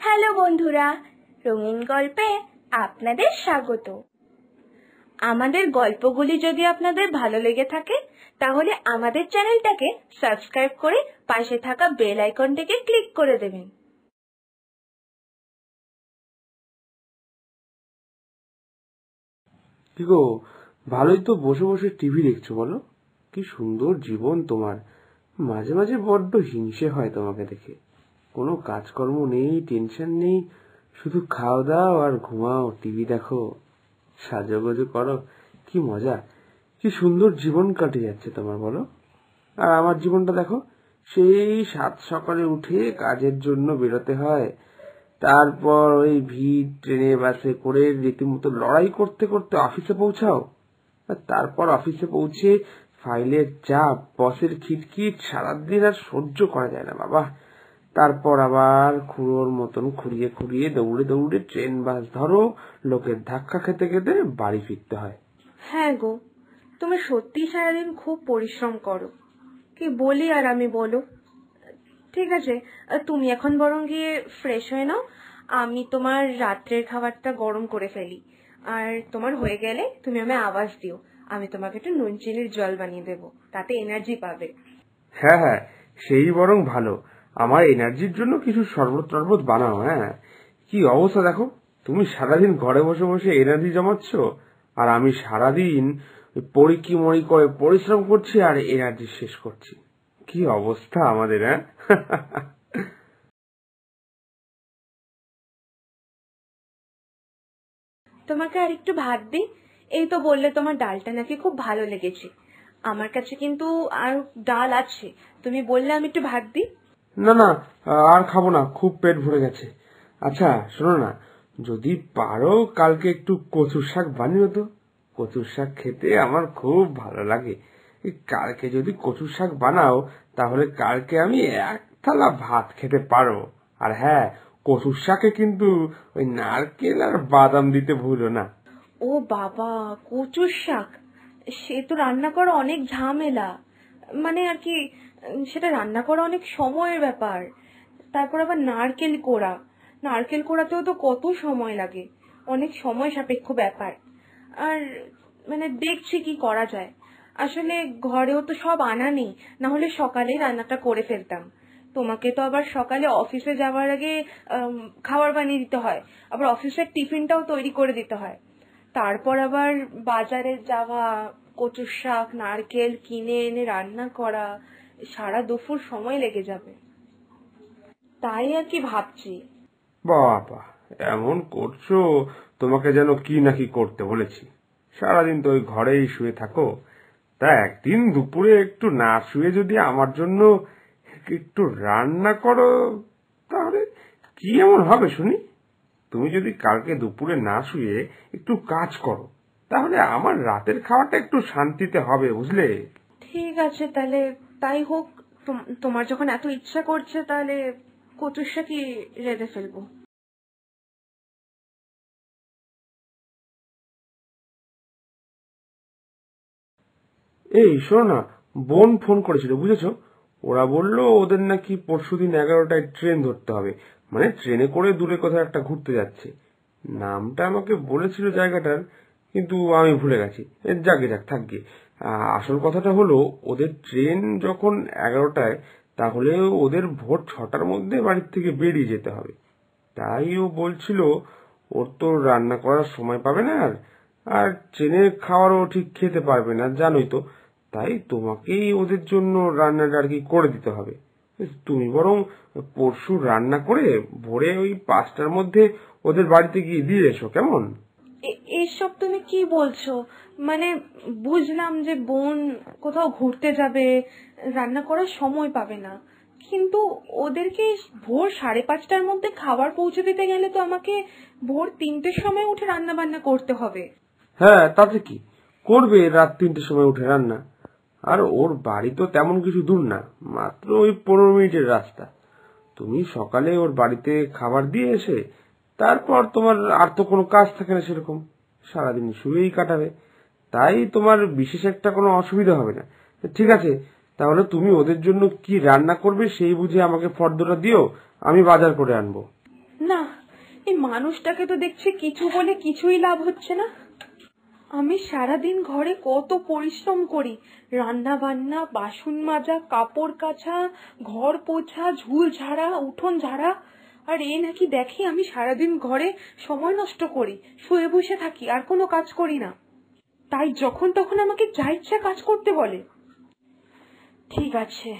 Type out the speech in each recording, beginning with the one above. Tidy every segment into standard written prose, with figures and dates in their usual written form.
Hello বন্ধুরা, রঙিন গল্পে আপনাদের স্বাগত। আমাদের গল্পগুলি যদি আপনাদের ভালো লেগে থাকে তাহলে আমাদের চ্যানেলটাকে সাবস্ক্রাইব করে পাশে থাকা বেল আইকনটিকে ক্লিক করে দেবেন। কি গো, ভালোই তো বসে বসে টিভি দেখছো বলো? কি সুন্দর জীবন তোমার। মাঝে মাঝে বড্ড হিংসে হয় তোমাকে দেখে। কোনো কাজকর্ম নেই, টেনশন নেই, শুধু খাও দাও আর ঘুমাও, টিভি দেখো, সাজুগুজু করো। কি মজা, কি সুন্দর জীবন কাটে যাচ্ছে তোমার বলো। আর আমার জীবনটা দেখো, সেই সাত সকালে উঠে কাজের জন্য বেরোতে হয়, তারপর ওই ভিড় ট্রেনে বাসে করে রীতিমতো লড়াই করতে করতে অফিসে পৌঁছাও। আর তারপর অফিসে পৌঁছে ফাইলের চাপ, বসের খিটখিট সারাদিন আর সহ্য করা যায় না বাবা। তারপর আবার খুঁড়োর মতন খুঁড়িয়ে খুঁড়িয়ে দৌড়ে দৌড়ে ট্রেন বাস ধরো, লোকের ধাক্কা খেতে খেতে বাড়ি ফিরতে হয়। হ্যাঁ গো, তুমি সত্যি সারাদিন খুব পরিশ্রম করো। কি বলি আর আমি, বলো। ঠিক আছে, তুমি এখন বরং গিয়ে ফ্রেশ হয়ে নাও, আমি তোমার রাত্রের খাবারটা গরম করে ফেলি। আর তোমার হয়ে গেলে তুমি আমায় আওয়াজ দিও, আমি তোমাকে একটু নুন চিনির জল বানিয়ে দেবো, তাতে এনার্জি পাবে। হ্যাঁ হ্যাঁ, সেই বরং ভালো। আমার এনার্জির জন্য কিছু শরবত টরবত বানাও। হ্যাঁ, কি অবস্থা দেখো, তুমি সারাদিন ঘরে বসে বসে এনার্জি জমাচ্ছ, আর আমি সারাদিন পড়ি মরি করে পরিশ্রম করছি আর এনার্জি শেষ করছি। কি অবস্থা আমাদের, হ্যাঁ? তোমাকে আর একটু ভাত দিই? এই তো বললে তোমার ডালটা নাকি খুব ভালো লেগেছে। আমার কাছে কিন্তু আর ডাল আছে, তুমি বললে আমি একটু ভাত দিই। না না, আর খাবো না, খুব পেট ভরে গেছে। আচ্ছা শোনো না, যদি পারো কালকে একটু কচুর শাক বানিও তো। কচুর শাক খেতে আমার খুব ভালো লাগে। কালকে যদি কচুর শাক বানাও তাহলে কালকে আমি এক থালা ভাত খেতে পারবো। আর হ্যাঁ, কচুর শাকে কিন্তু ওই নারকেল আর বাদাম দিতে ভুলো না। ও বাবা, কচুর শাক! সে তো রান্না করা অনেক ঝামেলা, মানে আর কি, সেটা রান্না করা অনেক সময়ের ব্যাপার। তারপর আবার নারকেল কোড়াতেও তো কত সময় লাগে, অনেক সময় সাপেক্ষ ব্যাপার। আর মানে দেখছি কি করা যায়। আসলে ঘরেও তো সব আনা নেই, না হলে সকালেই রান্নাটা করে ফেলতাম। তোমাকে তো আবার সকালে অফিসে যাওয়ার আগে খাবার বানিয়ে দিতে হয়, আবার অফিসের টিফিনটাও তৈরি করে দিতে হয়। তারপর আবার বাজারে যাওয়া, কচুর শাক নারকেল কিনে এনে রান্না করা, সারা দুপুর সময় লেগে যাবে। তাই আর কি ভাবছি। বাবা, এমন করছো, তোমাকে যেন কি নাকি করতে বলেছি। সারাদিন তো ওই ঘরেই শুয়ে থাকো, তা একদিন দুপুরে একটু না শুয়ে যদি আমার জন্য একটু রান্না করো, তাহলে কি এমন হবে শুনি? তুমি যদি কালকে দুপুরে না শুয়ে একটু কাজ করো, তাহলে আমার রাতের খাওয়াটা একটু শান্তিতে হবে, বুঝলে? ঠিক আছে, তাহলে তাই হোক। তোমার যখন এত ইচ্ছা করছে তাহলে কচুর শাকই রেঁধে ফেলবো। এই শোনো না, বোন ফোন করেছিল বুঝেছো। ওরা বললো ওদের নাকি পরশুদিন 11টায় ট্রেন ধরতে হবে, মানে ট্রেনে করে দূরে কোথাও একটা ঘুরতে যাচ্ছে। নামটা আমাকে বলেছিল জায়গাটার, কিন্তু আমি ভুলে গেছি। যাকে যাক থাকবে। আসল কথাটা হলো, ওদের ট্রেন যখন 11টায়, তাহলে ওদের ভোর 6টার মধ্যে বাড়ির থেকে বেরিয়ে যেতে হবে। তাই ও বলছিল ওর তো রান্না করার সময় পাবে না, আর আর ট্রেনের খাবারও ঠিক খেতে পারবে না, জানোই তো। তাই তোমাকেই ওদের জন্য রান্নাটা আর কি করে দিতে হবে। তুমি বরং পরশু রান্না করে ভোরে ওই 5টার মধ্যে ওদের বাড়িতে গিয়ে দিয়ে এসো, কেমন? এসব তুমি কি বলছো? মানে বুঝলাম যে বোন কোথাও ঘুরতে যাবে, রান্না করার সময় পাবে না, কিন্তু ওদেরকে ভোর 5:30টার মধ্যে খাবার পৌঁছে দিতে গেলে তো আমাকে ভোর 3টের সময় উঠে রান্না বান্না করতে হবে। হ্যাঁ, তাতে কি, করবে রাত 3টের সময় উঠে রান্না। আর ওর বাড়ি তো তেমন কিছু দূর না, মাত্র ওই 15 মিনিটের রাস্তা। তুমি সকালে ওর বাড়িতে খাবার দিয়ে এসে তারপর তোমার আর তো কোনো কাজ থাকে না সেরকম, সারাদিন শুয়েই কাটাবে। তাই তোমার বিশেষ একটা কোনো অসুবিধা হবে না। ঠিক আছে, তাহলে তুমি ওদের জন্য কি রান্না করবে সেই বুঝে আমাকে ফর্দটা দিও, আমি বাজার করে আনবো। না, মানুষটাকে তো দেখছি কিছু বলে কিছুই লাভ হচ্ছে না। আমি সারাদিন ঘরে কত পরিশ্রম করি, রান্না বান্না, বাসন মাজা, কাপড় কাচা, ঘর পোছা, ঝুল ঝাড়া, উঠোন ঝাড়া, আর এ নাকি দেখি আমি সারাদিন ঘরে সময় নষ্ট করি, শুয়ে বসে থাকি, আর কোনো কাজ করি না। তাই যখন তখন আমাকে যা ইচ্ছা কাজ করতে বলে। ঠিক আছে,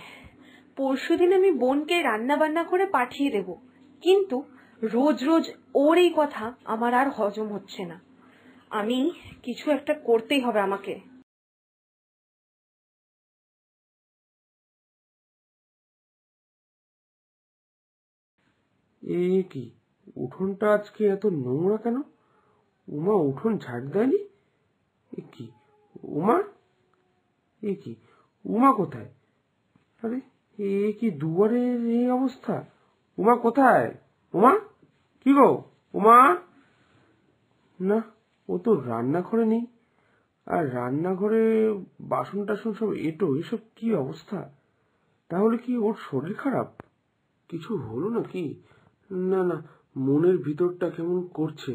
পরশুদিন আমি বোনকে রান্না বান্না করে পাঠিয়ে দেব, কিন্তু রোজ রোজ ওর এই কথা আমার আর হজম হচ্ছে না। আমি কিছু একটা করতেই হবে আমাকে। এ কি, উঠোনটা আজকে এত নোংরা কেন? উমা উঠোন ঝাড় দেয়নি? এ কি, উমা? এ কি, উমা কোথায়? আরে, এ কি দুয়ারের এই অবস্থা? উমা কোথায়? উমা, কি গো? উমা? না, ও তো রান্নাঘরে নেই। আর রান্নাঘরে বাসন টাসন সব এঁটো, এসব কি অবস্থা? তাহলে কি ওর শরীর খারাপ? কিছু হলো নাকি? না না, মনের ভিতরটা কেমন করছে।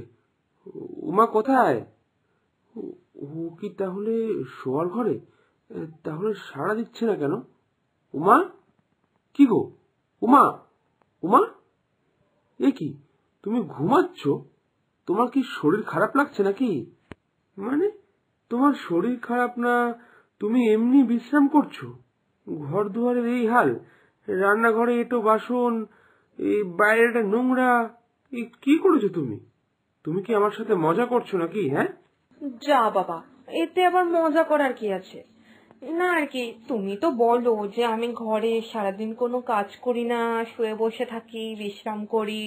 উমা কোথায়? ও কি তাহলে শোয়ার ঘরে? তাহলে সাড়া দিচ্ছে না কেন? উমা, কি গো? উমা, উমা, এ কি, তুমি ঘুমাচ্ছ? তোমার কি শরীর খারাপ লাগছে নাকি? মানে, তোমার শরীর খারাপ না, তুমি এমনি বিশ্রাম করছো? ঘর দুয়ারের এই হাল, রান্নাঘরে এঁটো বাসন, এই বাইরেটা নোংরা, কি করেছো তুমি? তুমি কি আমার সাথে মজা করছো নাকি? হ্যাঁ, যা বাবা, এতে আবার মজা করার কি আছে? না আর কি, তুমি তো বলো যে আমি ঘরে সারাদিন কোনো কাজ করি না, শুয়ে বসে থাকি, বিশ্রাম করি,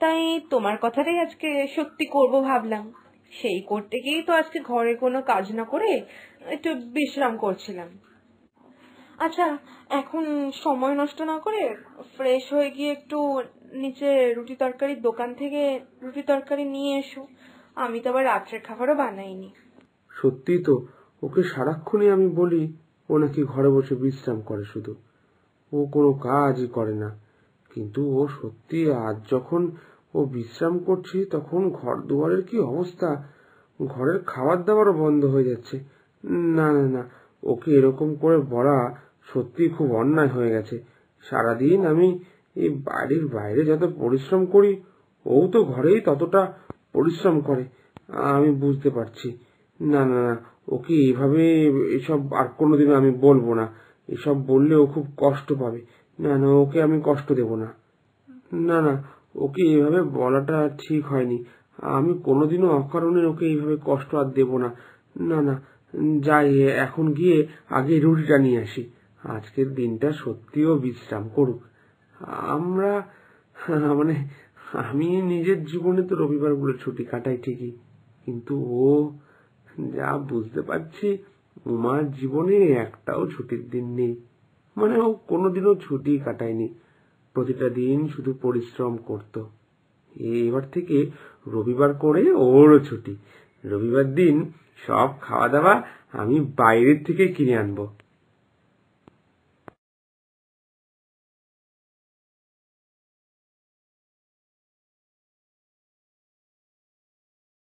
তাই তোমার কথাটাই আজকে সত্যি করব ভাবলাম। সেই করতে গিয়েই তো আজকে ঘরে কোনো কাজ না করে একটু বিশ্রাম করছিলাম। আচ্ছা, এখন সময় নষ্ট না করে ফ্রেশ হয়ে গিয়ে একটু নিচে রুটি তরকারির দোকান থেকে রুটি তরকারি নিয়ে এসো। আমি তো আবার রাত্রের খাবারও বানাইনি। সত্যি তো, ওকে সারাক্ষণই আমি বলি ও নাকি ঘরে বসে বিশ্রাম করে, শুধু ও কোনো কাজই করে না। কিন্তু ও সত্যি আজ যখন ও বিশ্রাম করছে তখন ঘর দুয়ারের কি অবস্থা, ঘরের খাবার দাবারও বন্ধ হয়ে যাচ্ছে। না না না, ওকে এরকম করে বলা সত্যি খুব অন্যায় হয়ে গেছে। সারাদিন আমি এই বাড়ির বাইরে যত পরিশ্রম করি, ও তো ঘরেই ততটা পরিশ্রম করে, আমি বুঝতে পারছি। না না না, ওকে এইভাবে এসব আর কোনোদিনও আমি বলবো না। এসব বললে ও খুব কষ্ট পাবে। না না, ওকে আমি কষ্ট দেব না। না না, ওকে এইভাবে বলাটা ঠিক হয়নি। আমি কোনোদিনও অকারণে ওকে এইভাবে কষ্ট আর দেব না। না না, যাই, এখন গিয়ে আগে রুটিটা নিয়ে আসি। আজকের দিনটা সত্যিও বিশ্রাম করুক। আমরা, মানে, আমি নিজের জীবনে তো রবিবারগুলো ছুটি কাটাই ঠিকই, কিন্তু ও, যা বুঝতে পারছি, উমার জীবনে একটাও ছুটির দিন নেই। মানে ও কোনোদিনও ছুটি কাটায়নি, প্রতিটা দিন শুধু পরিশ্রম করত। এবার থেকে রবিবার করে ওরও ছুটি। রবিবার দিন সব খাওয়া দাওয়া আমি বাইরের থেকে কিনে আনবো।